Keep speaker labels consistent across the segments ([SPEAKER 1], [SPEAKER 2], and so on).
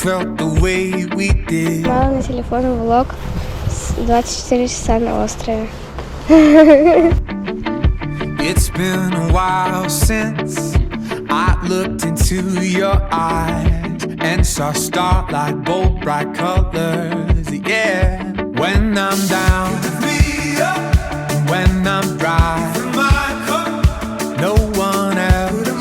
[SPEAKER 1] felt the way we did.
[SPEAKER 2] Мало на телефон влог с 24 часа на острове.
[SPEAKER 1] It's been a while since I looked into your eyes and saw starlight, bold bright colors. Yeah, when I'm down, when I'm dry, no one else.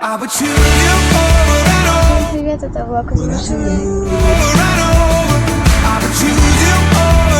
[SPEAKER 1] I would choose you over and over.
[SPEAKER 2] Привет, это влог из машины.
[SPEAKER 1] I would choose you over.